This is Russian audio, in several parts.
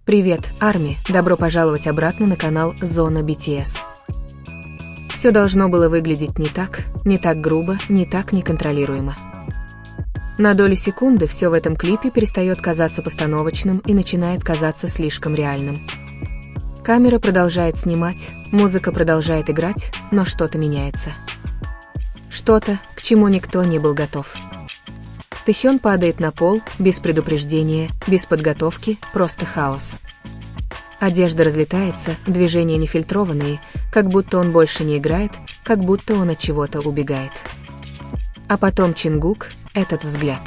Привет, Арми, добро пожаловать обратно на канал Зона BTS. Все должно было выглядеть не так грубо, не так неконтролируемо. На долю секунды все в этом клипе перестает казаться постановочным и начинает казаться слишком реальным. Камера продолжает снимать, музыка продолжает играть, но что-то меняется. Что-то, к чему никто не был готов. Тэхён падает на пол, без предупреждения, без подготовки, просто хаос. Одежда разлетается, движения нефильтрованные, как будто он больше не играет, как будто он от чего-то убегает. А потом Чингук, этот взгляд.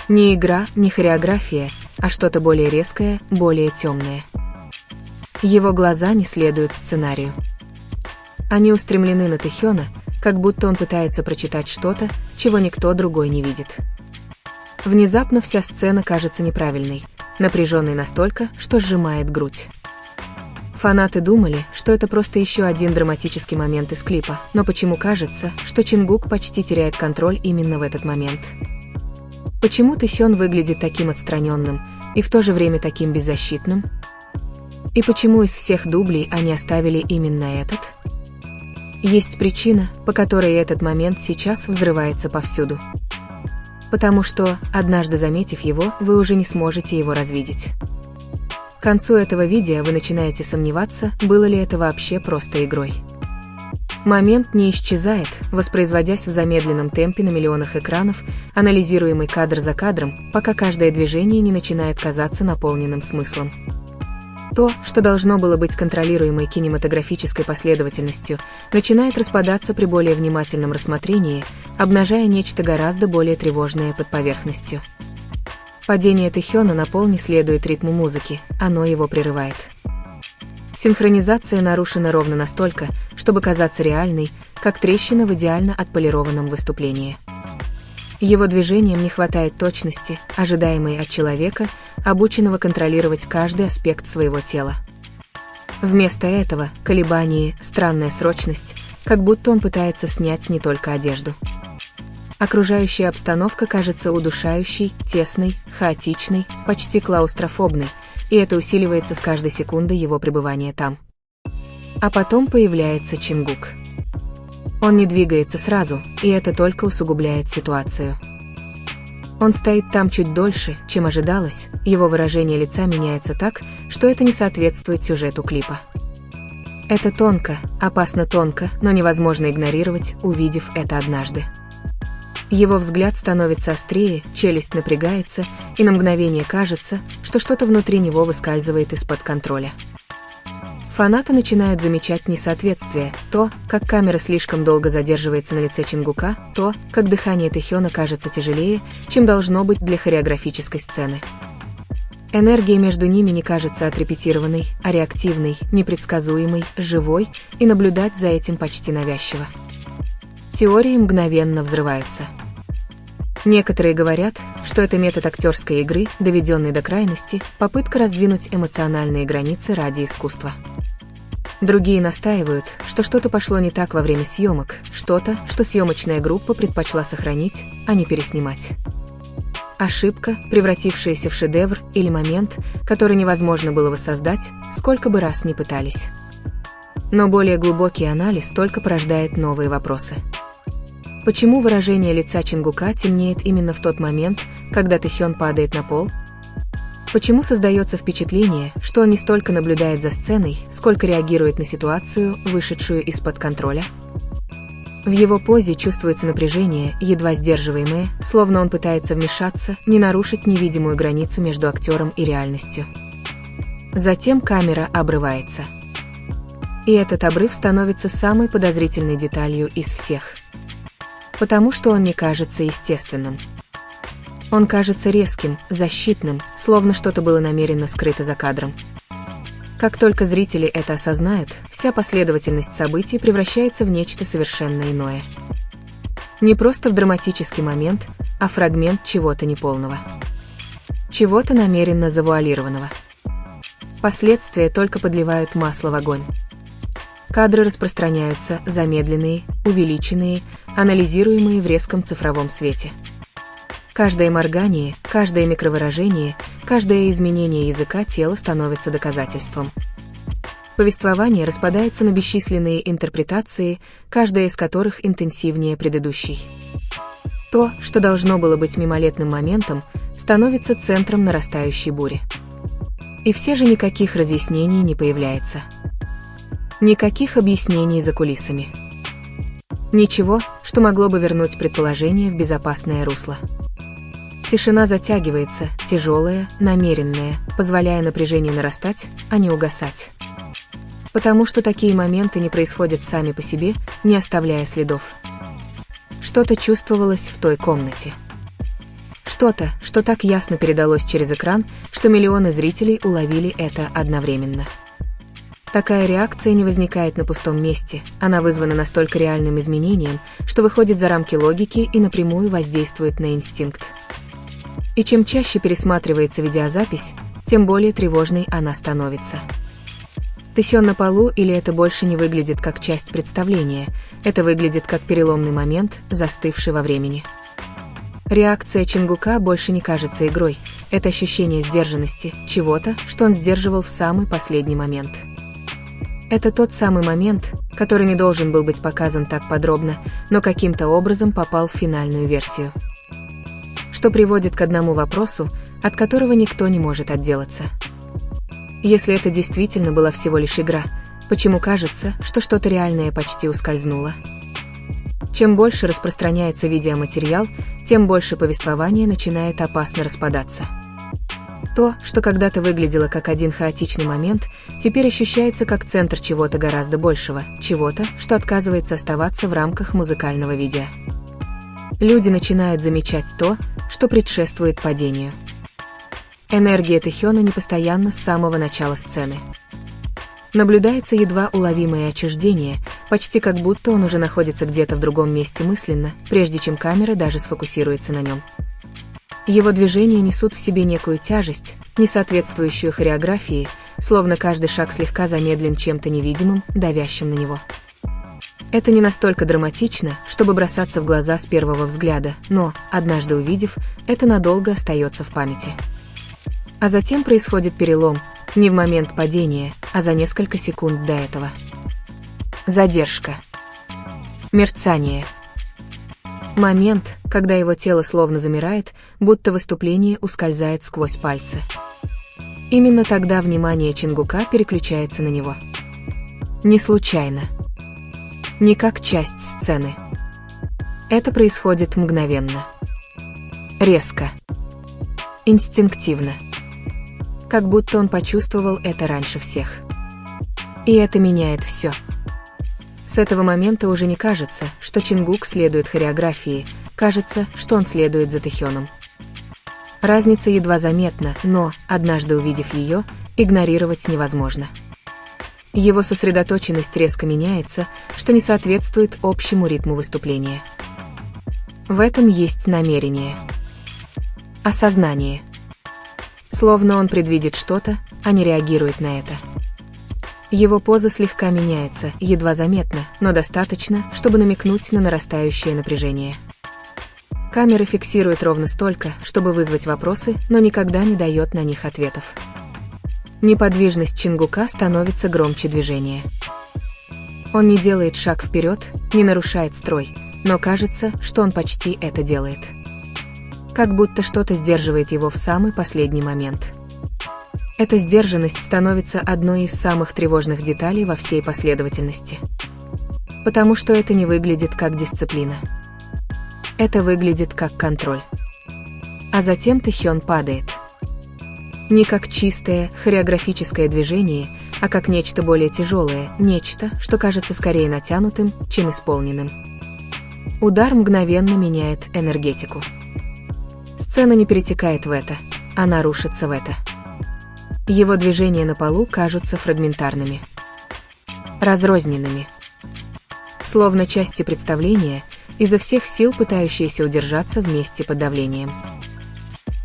Не игра, не хореография, а что-то более резкое, более темное. Его глаза не следуют сценарию. Они устремлены на Тэхёна, как будто он пытается прочитать что-то, чего никто другой не видит. Внезапно вся сцена кажется неправильной, напряженной настолько, что сжимает грудь. Фанаты думали, что это просто еще один драматический момент из клипа, но почему кажется, что Чингук почти теряет контроль именно в этот момент? Почему Тэхён выглядит таким отстраненным и в то же время таким беззащитным? И почему из всех дублей они оставили именно этот? Есть причина, по которой этот момент сейчас взрывается повсюду. Потому что, однажды заметив его, вы уже не сможете его развидеть. К концу этого видео вы начинаете сомневаться, было ли это вообще просто игрой. Момент не исчезает, воспроизводясь в замедленном темпе на миллионах экранов, анализируемый кадр за кадром, пока каждое движение не начинает казаться наполненным смыслом. То, что должно было быть контролируемой кинематографической последовательностью, начинает распадаться при более внимательном рассмотрении, обнажая нечто гораздо более тревожное под поверхностью. Падение Тэхёна на пол не следует ритму музыки, оно его прерывает. Синхронизация нарушена ровно настолько, чтобы казаться реальной, как трещина в идеально отполированном выступлении. Его движениям не хватает точности, ожидаемой от человека, обученного контролировать каждый аспект своего тела. Вместо этого колебания, странная срочность, как будто он пытается снять не только одежду. Окружающая обстановка кажется удушающей, тесной, хаотичной, почти клаустрофобной, и это усиливается с каждой секундой его пребывания там. А потом появляется Чингук. Он не двигается сразу, и это только усугубляет ситуацию. Он стоит там чуть дольше, чем ожидалось, его выражение лица меняется так, что это не соответствует сюжету клипа. Это тонко, опасно тонко, но невозможно игнорировать, увидев это однажды. Его взгляд становится острее, челюсть напрягается, и на мгновение кажется, что что-то внутри него выскальзывает из-под контроля. Фанаты начинают замечать несоответствие, то, как камера слишком долго задерживается на лице Чингука, то, как дыхание Тэхёна кажется тяжелее, чем должно быть для хореографической сцены. Энергия между ними не кажется отрепетированной, а реактивной, непредсказуемой, живой, и наблюдать за этим почти навязчиво. Теории мгновенно взрываются. Некоторые говорят, что это метод актерской игры, доведенный до крайности, попытка раздвинуть эмоциональные границы ради искусства. Другие настаивают, что что-то пошло не так во время съемок, что-то, что съемочная группа предпочла сохранить, а не переснимать. Ошибка, превратившаяся в шедевр, или момент, который невозможно было воссоздать, сколько бы раз ни пытались. Но более глубокий анализ только порождает новые вопросы. Почему выражение лица Чингука темнеет именно в тот момент, когда Тэхён падает на пол? Почему создается впечатление, что он не столько наблюдает за сценой, сколько реагирует на ситуацию, вышедшую из-под контроля? В его позе чувствуется напряжение, едва сдерживаемое, словно он пытается вмешаться, не нарушить невидимую границу между актером и реальностью. Затем камера обрывается. И этот обрыв становится самой подозрительной деталью из всех. Потому что он не кажется естественным. Он кажется резким, защитным, словно что-то было намеренно скрыто за кадром. Как только зрители это осознают, вся последовательность событий превращается в нечто совершенно иное. Не просто в драматический момент, а фрагмент чего-то неполного. Чего-то намеренно завуалированного. Последствия только подливают масло в огонь. Кадры распространяются, замедленные, увеличенные, анализируемые в резком цифровом свете. Каждое моргание, каждое микровыражение каждое изменение языка тела становится доказательством. Повествование распадается на бесчисленные интерпретации, каждая из которых интенсивнее предыдущей. То, что должно было быть мимолетным моментом, становится центром нарастающей бури. И все же никаких разъяснений не появляется. Никаких объяснений за кулисами. Ничего, что могло бы вернуть предположение в безопасное русло. Тишина затягивается, тяжелая, намеренная, позволяя напряжению нарастать, а не угасать. Потому что такие моменты не происходят сами по себе, не оставляя следов. Что-то чувствовалось в той комнате. Что-то, что так ясно передалось через экран, что миллионы зрителей уловили это одновременно. Такая реакция не возникает на пустом месте, она вызвана настолько реальным изменением, что выходит за рамки логики и напрямую воздействует на инстинкт. И чем чаще пересматривается видеозапись, тем более тревожной она становится. Тэсён на полу, или это больше не выглядит как часть представления, это выглядит как переломный момент, застывший во времени. Реакция Чингука больше не кажется игрой, это ощущение сдержанности, чего-то, что он сдерживал в самый последний момент. Это тот самый момент, который не должен был быть показан так подробно, но каким-то образом попал в финальную версию. Что приводит к одному вопросу, от которого никто не может отделаться. Если это действительно была всего лишь игра, почему кажется, что что-то реальное почти ускользнуло? Чем больше распространяется видеоматериал, тем больше повествование начинает опасно распадаться. То, что когда-то выглядело как один хаотичный момент, теперь ощущается как центр чего-то гораздо большего, чего-то, что отказывается оставаться в рамках музыкального видео. Люди начинают замечать то, что предшествует падению. Энергия Тэхёна непостоянна с самого начала сцены. Наблюдается едва уловимое отчуждение, почти как будто он уже находится где-то в другом месте мысленно, прежде чем камера даже сфокусируется на нем. Его движения несут в себе некую тяжесть, не соответствующую хореографии, словно каждый шаг слегка замедлен чем-то невидимым, давящим на него. Это не настолько драматично, чтобы бросаться в глаза с первого взгляда, но, однажды увидев, это надолго остается в памяти. А затем происходит перелом, не в момент падения, а за несколько секунд до этого. Задержка. Мерцание. Момент, когда его тело словно замирает, будто выступление ускользает сквозь пальцы. Именно тогда внимание Чингука переключается на него. Не случайно. Не как часть сцены. Это происходит мгновенно. Резко. Инстинктивно. Как будто он почувствовал это раньше всех. И это меняет все. С этого момента уже не кажется, что Чингук следует хореографии, кажется, что он следует за Тэхёном. Разница едва заметна, но, однажды увидев ее, игнорировать невозможно. Его сосредоточенность резко меняется, что не соответствует общему ритму выступления. В этом есть намерение. Осознание. Словно он предвидит что-то, а не реагирует на это. Его поза слегка меняется, едва заметно, но достаточно, чтобы намекнуть на нарастающее напряжение. Камера фиксирует ровно столько, чтобы вызвать вопросы, но никогда не дает на них ответов. Неподвижность Чингука становится громче движения. Он не делает шаг вперед, не нарушает строй, но кажется, что он почти это делает. Как будто что-то сдерживает его в самый последний момент. Эта сдержанность становится одной из самых тревожных деталей во всей последовательности. Потому что это не выглядит как дисциплина. Это выглядит как контроль. А затем Тэхён падает. Не как чистое, хореографическое движение, а как нечто более тяжелое, нечто, что кажется скорее натянутым, чем исполненным. Удар мгновенно меняет энергетику. Сцена не перетекает в это, она рушится в это. Его движения на полу кажутся фрагментарными, разрозненными. Словно части представления, изо всех сил пытающиеся удержаться вместе под давлением.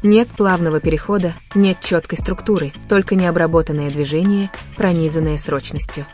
Нет плавного перехода, нет четкой структуры, только необработанное движение, пронизанное срочностью.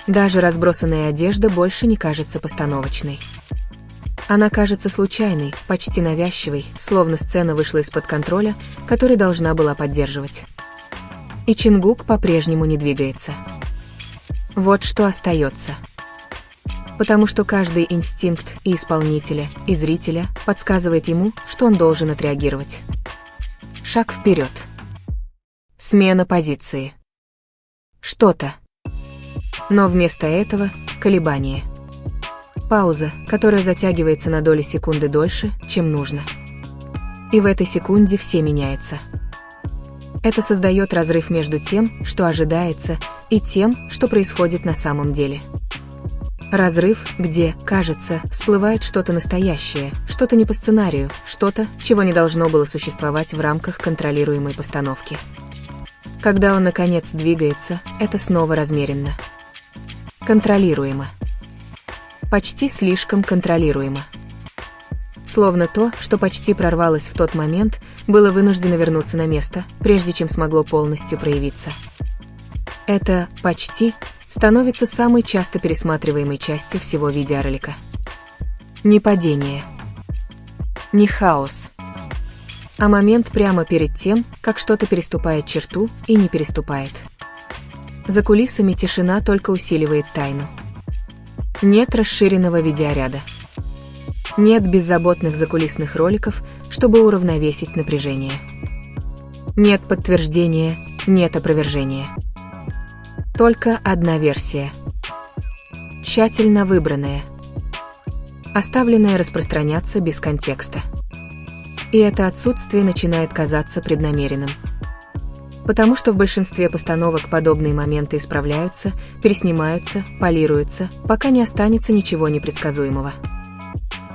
Даже разбросанная одежда больше не кажется постановочной. Она кажется случайной, почти навязчивой, словно сцена вышла из-под контроля, который должна была поддерживать. И Чингук по-прежнему не двигается. Вот что остается. Потому что каждый инстинкт и исполнителя, и зрителя подсказывает ему, что он должен отреагировать. Шаг вперед. Смена позиции. Что-то. Но вместо этого – колебание. Пауза, которая затягивается на долю секунды дольше, чем нужно. И в этой секунде все меняется. Это создает разрыв между тем, что ожидается, и тем, что происходит на самом деле. Разрыв, где, кажется, всплывает что-то настоящее, что-то не по сценарию, что-то, чего не должно было существовать в рамках контролируемой постановки. Когда он, наконец, двигается, это снова размеренно. Контролируемо. Почти слишком контролируемо. Словно то, что почти прорвалось в тот момент, было вынуждено вернуться на место, прежде чем смогло полностью проявиться. Это «почти» становится самой часто пересматриваемой частью всего видеоролика. Не падение. Не хаос. А момент прямо перед тем, как что-то переступает черту и не переступает. За кулисами тишина только усиливает тайну. Нет расширенного видеоряда. Нет беззаботных закулисных роликов, чтобы уравновесить напряжение. Нет подтверждения, нет опровержения. Только одна версия. Тщательно выбранная. Оставленная распространяться без контекста. И это отсутствие начинает казаться преднамеренным. Потому что в большинстве постановок подобные моменты исправляются, переснимаются, полируются, пока не останется ничего непредсказуемого.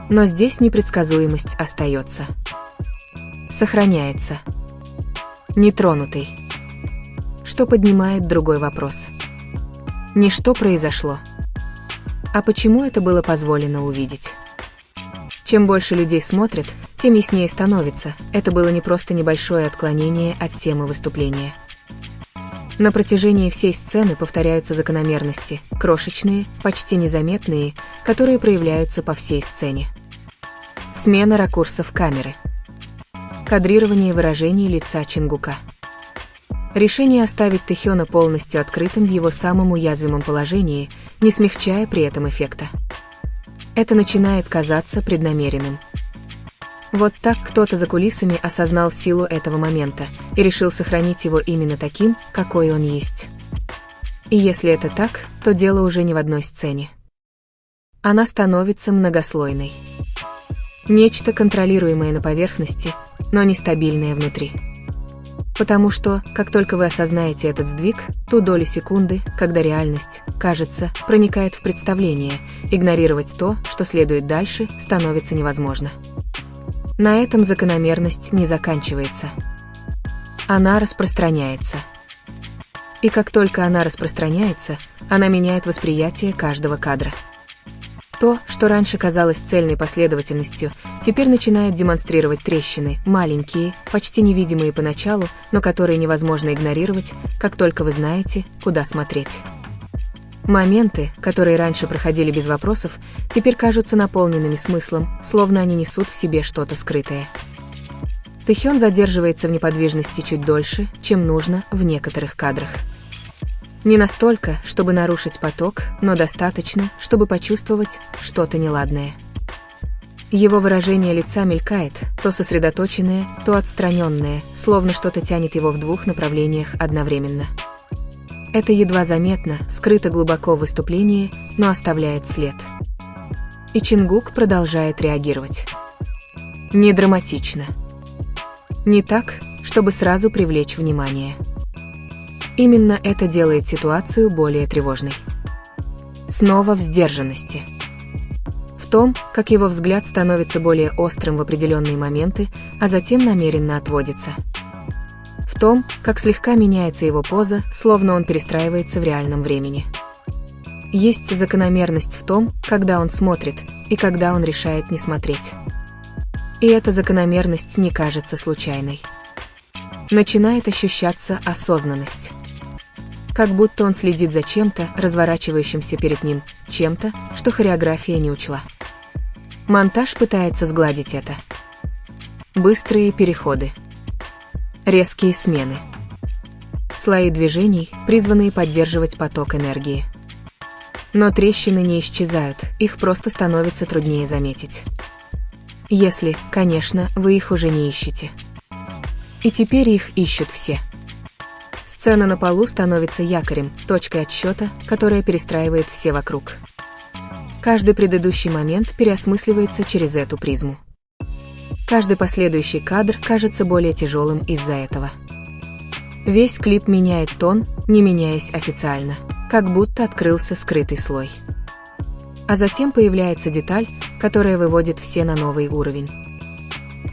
Но здесь непредсказуемость остается. Сохраняется. Нетронутой. Что поднимает другой вопрос. Не что произошло, а почему это было позволено увидеть. Чем больше людей смотрят, тем яснее становится, это было не просто небольшое отклонение от темы выступления. На протяжении всей сцены повторяются закономерности, крошечные, почти незаметные, которые проявляются по всей сцене. Смена ракурсов камеры. Кадрирование выражений лица Чингука. Решение оставить Тэхёна полностью открытым в его самом уязвимом положении, не смягчая при этом эффекта. Это начинает казаться преднамеренным. Вот так кто-то за кулисами осознал силу этого момента и решил сохранить его именно таким, какой он есть. И если это так, то дело уже не в одной сцене. Она становится многослойной. Нечто контролируемое на поверхности, но нестабильное внутри. Потому что, как только вы осознаете этот сдвиг, ту долю секунды, когда реальность, кажется, проникает в представление, игнорировать то, что следует дальше, становится невозможно. На этом закономерность не заканчивается. Она распространяется. И как только она распространяется, она меняет восприятие каждого кадра. То, что раньше казалось цельной последовательностью, теперь начинает демонстрировать трещины, маленькие, почти невидимые поначалу, но которые невозможно игнорировать, как только вы знаете, куда смотреть. Моменты, которые раньше проходили без вопросов, теперь кажутся наполненными смыслом, словно они несут в себе что-то скрытое. Тэхён задерживается в неподвижности чуть дольше, чем нужно в некоторых кадрах. Не настолько, чтобы нарушить поток, но достаточно, чтобы почувствовать что-то неладное. Его выражение лица мелькает, то сосредоточенное, то отстраненное, словно что-то тянет его в двух направлениях одновременно. Это едва заметно, скрыто глубоко в выступлении, но оставляет след. И Чингук продолжает реагировать. Не драматично. Не так, чтобы сразу привлечь внимание. Именно это делает ситуацию более тревожной. Снова в сдержанности. В том, как его взгляд становится более острым в определенные моменты, а затем намеренно отводится. В том, как слегка меняется его поза, словно он перестраивается в реальном времени. Есть закономерность в том, когда он смотрит, и когда он решает не смотреть. И эта закономерность не кажется случайной. Начинает ощущаться осознанность. Как будто он следит за чем-то, разворачивающимся перед ним, чем-то, что хореография не учла. Монтаж пытается сгладить это. Быстрые переходы. Резкие смены. Слои движений, призванные поддерживать поток энергии. Но трещины не исчезают, их просто становится труднее заметить. Если, конечно, вы их уже не ищете. И теперь их ищут все. Сцена на полу становится якорем, точкой отсчета, которая перестраивает все вокруг. Каждый предыдущий момент переосмысливается через эту призму. Каждый последующий кадр кажется более тяжелым из-за этого. Весь клип меняет тон, не меняясь официально, как будто открылся скрытый слой. А затем появляется деталь, которая выводит все на новый уровень.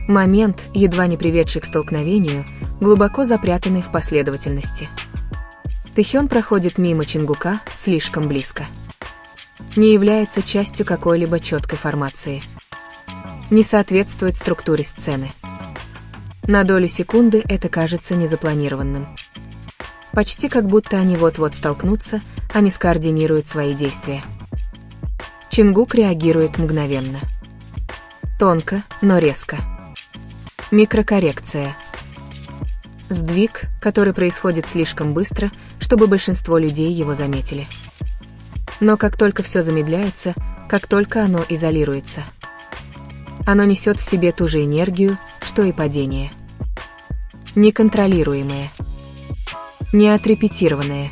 Момент, едва не приведший к столкновению, глубоко запрятанный в последовательности. Тэхён проходит мимо Чингука слишком близко. Не является частью какой-либо четкой формации. Не соответствует структуре сцены. На долю секунды это кажется незапланированным. Почти как будто они вот-вот столкнутся, они скоординируют свои действия. Чингук реагирует мгновенно. Тонко, но резко. Микрокоррекция. Сдвиг, который происходит слишком быстро, чтобы большинство людей его заметили. Но как только все замедляется, как только оно изолируется, оно несет в себе ту же энергию, что и падение. Неконтролируемое. Неотрепетированное.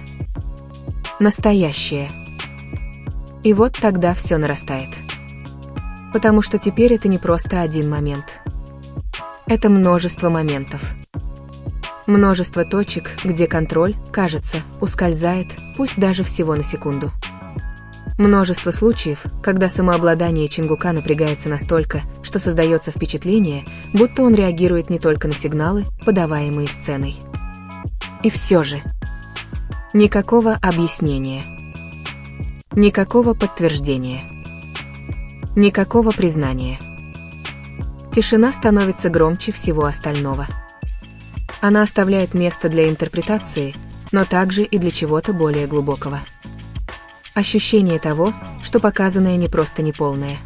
Настоящее. И вот тогда все нарастает. Потому что теперь это не просто один момент. Это множество моментов. Множество точек, где контроль, кажется, ускользает, пусть даже всего на секунду. Множество случаев, когда самообладание Чингука напрягается настолько, что создается впечатление, будто он реагирует не только на сигналы, подаваемые сценой. И все же. Никакого объяснения. Никакого подтверждения. Никакого признания. Тишина становится громче всего остального. Она оставляет место для интерпретации, но также и для чего-то более глубокого. Ощущение того, что показанное не просто неполное,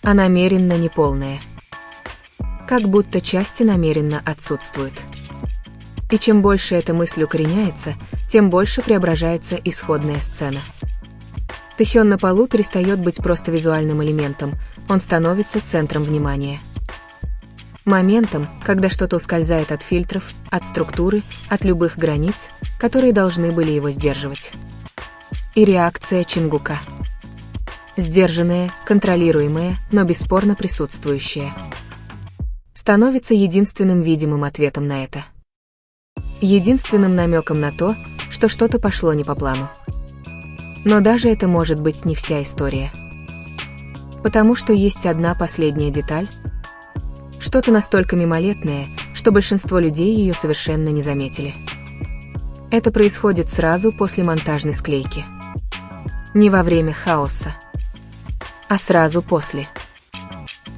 а намеренно неполное. Как будто части намеренно отсутствуют. И чем больше эта мысль укореняется, тем больше преображается исходная сцена. Тэхён на полу перестает быть просто визуальным элементом, он становится центром внимания. Моментом, когда что-то ускользает от фильтров, от структуры, от любых границ, которые должны были его сдерживать. И реакция Чингука. Сдержанная, контролируемая, но бесспорно присутствующая. Становится единственным видимым ответом на это. Единственным намеком на то, что что-то пошло не по плану. Но даже это может быть не вся история. Потому что есть одна последняя деталь. Что-то настолько мимолетное, что большинство людей ее совершенно не заметили. Это происходит сразу после монтажной склейки. Не во время хаоса, а сразу после.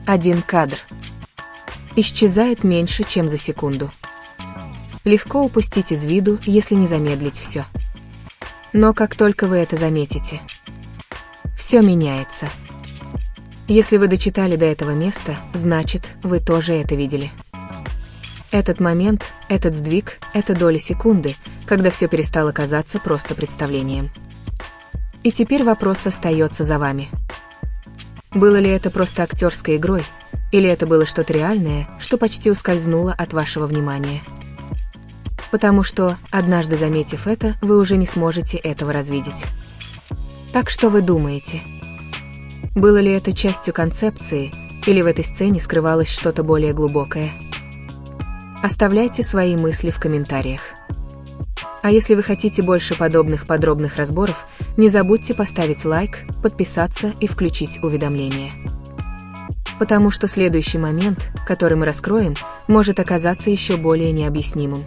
Один кадр. Исчезает меньше, чем за секунду. Легко упустить из виду, если не замедлить все. Но как только вы это заметите, все меняется. Если вы дочитали до этого места, значит, вы тоже это видели. Этот момент, этот сдвиг, это доля секунды, когда все перестало казаться просто представлением. И теперь вопрос остается за вами. Было ли это просто актерской игрой, или это было что-то реальное, что почти ускользнуло от вашего внимания? Потому что, однажды заметив это, вы уже не сможете этого развидеть. Так что вы думаете? Было ли это частью концепции, или в этой сцене скрывалось что-то более глубокое? Оставляйте свои мысли в комментариях. А если вы хотите больше подобных подробных разборов, не забудьте поставить лайк, подписаться и включить уведомления. Потому что следующий момент, который мы раскроем, может оказаться еще более необъяснимым.